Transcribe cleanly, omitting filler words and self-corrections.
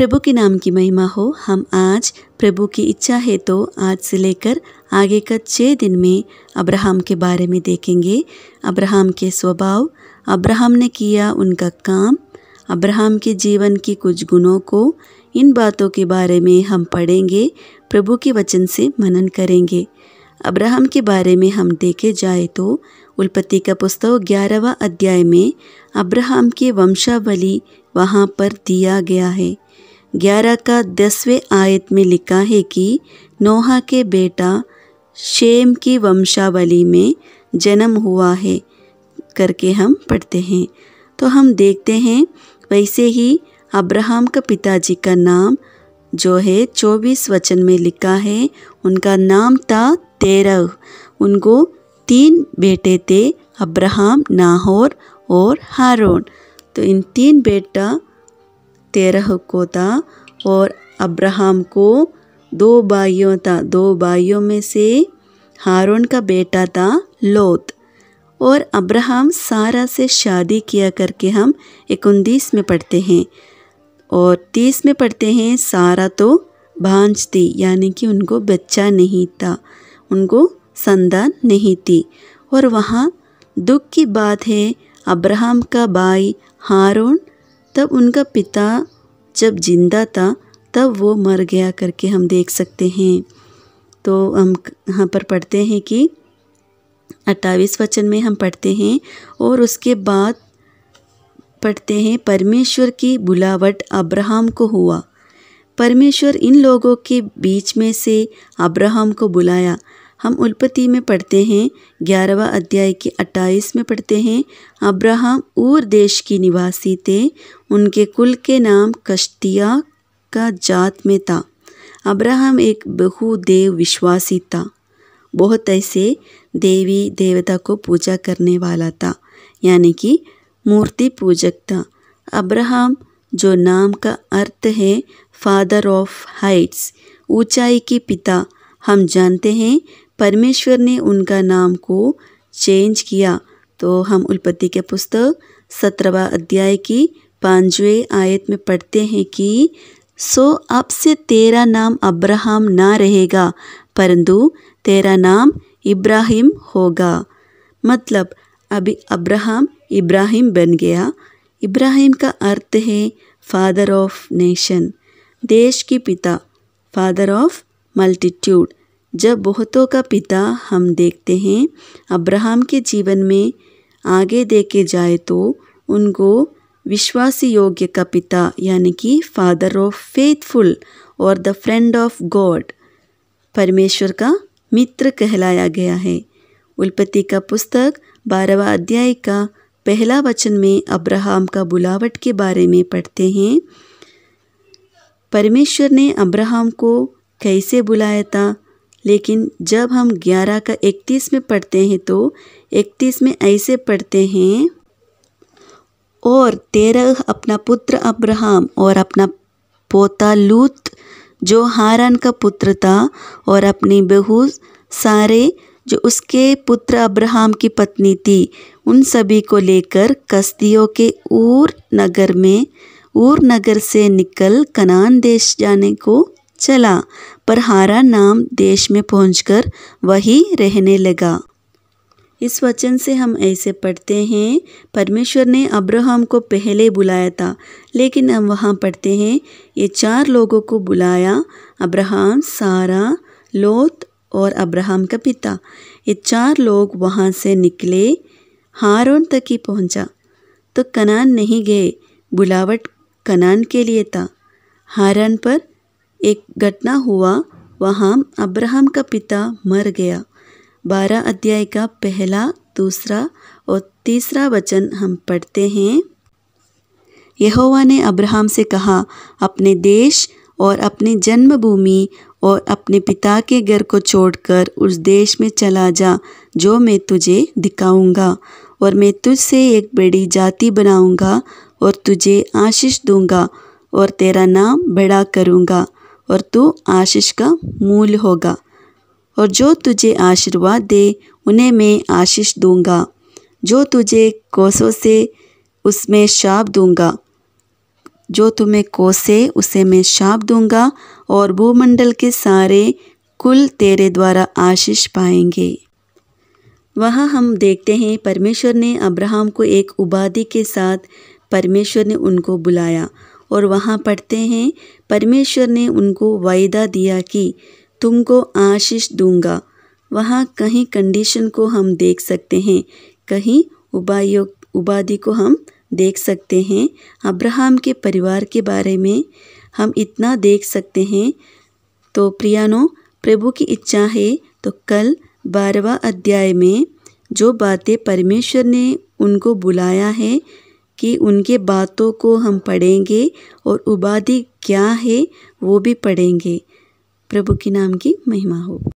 प्रभु के नाम की महिमा हो। हम आज प्रभु की इच्छा है तो आज से लेकर आगे का 6 दिन में अब्राहम के बारे में देखेंगे। अब्राहम के स्वभाव, अब्राहम ने किया उनका काम, अब्राहम के जीवन की कुछ गुणों को, इन बातों के बारे में हम पढ़ेंगे, प्रभु के वचन से मनन करेंगे। अब्राहम के बारे में हम देखे जाए तो उत्पत्ति का पुस्तक 11वां अध्याय में अब्राहम की वंशावली वहाँ पर दिया गया है। 11 का 10वें आयत में लिखा है कि नोहा के बेटा शेम की वंशावली में जन्म हुआ है करके हम पढ़ते हैं। तो हम देखते हैं वैसे ही अब्राहम का पिताजी का नाम जो है 24 वचन में लिखा है, उनका नाम था तेरह। उनको 3 बेटे थे, अब्राहम, नाहोर और हारून। तो इन 3 बेटा तेरह को था और अब्राहम को 2 भाइयों था। 2 भाइयों में से हारून का बेटा था लोत। और अब्राहम सारा से शादी किया करके हम 29 में पढ़ते हैं। और 30 में पढ़ते हैं सारा तो भांज थी, यानी कि उनको बच्चा नहीं था, उनको संतान नहीं थी। और वहाँ दुख की बात है, अब्राहम का भाई हारून तब उनका पिता जब जिंदा था तब वो मर गया करके हम देख सकते हैं। तो हम यहाँ पर पढ़ते हैं कि 28 वचन में हम पढ़ते हैं और उसके बाद पढ़ते हैं परमेश्वर की बुलावट अब्राहम को हुआ। परमेश्वर इन लोगों के बीच में से अब्राहम को बुलाया। हम उत्पत्ति में पढ़ते हैं 11वां अध्याय के 28 में पढ़ते हैं, अब्राहम ऊर देश की निवासी थे, उनके कुल के नाम कश्तिया का जात में था। अब्राहम एक बहुदेव विश्वासी था, बहुत ऐसे देवी देवता को पूजा करने वाला था, यानी कि मूर्ति पूजक था। अब्राहम जो नाम का अर्थ है फादर ऑफ हाइट्स, ऊंचाई के पिता, हम जानते हैं परमेश्वर ने उनका नाम को चेंज किया। तो हम उत्पत्ति के पुस्तक 17वां अध्याय की 5वें आयत में पढ़ते हैं कि सो अब से तेरा नाम अब्राहम ना रहेगा परंतु तेरा नाम इब्राहिम होगा। मतलब अभी अब्राहम इब्राहिम बन गया। इब्राहिम का अर्थ है फादर ऑफ नेशन, देश की पिता, फादर ऑफ मल्टीट्यूड, जब बहुतों का पिता हम देखते हैं। अब्राहम के जीवन में आगे देखे जाए तो उनको विश्वासी योग्य का पिता, यानी कि फादर ऑफ फेथफुल और द फ्रेंड ऑफ गॉड, परमेश्वर का मित्र कहलाया गया है। उत्पत्ति का पुस्तक 12वां अध्याय का 1 वचन में अब्राहम का बुलावट के बारे में पढ़ते हैं। परमेश्वर ने अब्राहम को कैसे बुलाया था, लेकिन जब हम 11 का 31 में पढ़ते हैं तो 31 में ऐसे पढ़ते हैं, और तेरह अपना पुत्र अब्राहम और अपना पोता लूत जो हारान का पुत्र था और अपनी बहू सारे जो उसके पुत्र अब्राहम की पत्नी थी, उन सभी को लेकर कसदियों के ऊर नगर से निकल कनान देश जाने को चला, पर हारान नाम देश में पहुंचकर वहीं रहने लगा। इस वचन से हम ऐसे पढ़ते हैं, परमेश्वर ने अब्राहम को पहले बुलाया था, लेकिन हम वहाँ पढ़ते हैं ये 4 लोगों को बुलाया, अब्राहम, सारा, लोत और अब्राहम का पिता। ये 4 लोग वहाँ से निकले, हारून तक ही पहुँचा तो कनान नहीं गए, बुलावट कनान के लिए था। हारान पर एक घटना हुआ, वहाँ अब्राहम का पिता मर गया। 12 अध्याय का 1, 2 और 3 वचन हम पढ़ते हैं। यहोवा ने अब्राहम से कहा, अपने देश और अपनी जन्मभूमि और अपने पिता के घर को छोड़कर उस देश में चला जा जो मैं तुझे दिखाऊंगा, और मैं तुझसे एक बड़ी जाति बनाऊंगा और तुझे आशीष दूंगा और तेरा नाम बड़ा करूंगा और तू आशीष का मूल होगा, और जो तुझे आशीर्वाद दे उन्हें मैं आशीष दूंगा, जो तुझे कोसों से उसमें शाप दूंगा। जो तुम्हें कोसे उसे मैं शाप दूंगा और भूमंडल के सारे कुल तेरे द्वारा आशीष पाएंगे। वहाँ हम देखते हैं परमेश्वर ने अब्राहम को एक उपाधि के साथ परमेश्वर ने उनको बुलाया और वहाँ पढ़ते हैं परमेश्वर ने उनको वायदा दिया कि तुमको आशीष दूंगा। वहाँ कहीं कंडीशन को हम देख सकते हैं, कहीं उपाधि को हम देख सकते हैं। अब्राहम के परिवार के बारे में हम इतना देख सकते हैं। तो प्रियानो, प्रभु की इच्छा है तो कल 12वां अध्याय में जो बातें परमेश्वर ने उनको बुलाया है कि उनके बातों को हम पढ़ेंगे और उपाधि क्या है वो भी पढ़ेंगे। प्रभु के नाम की महिमा हो।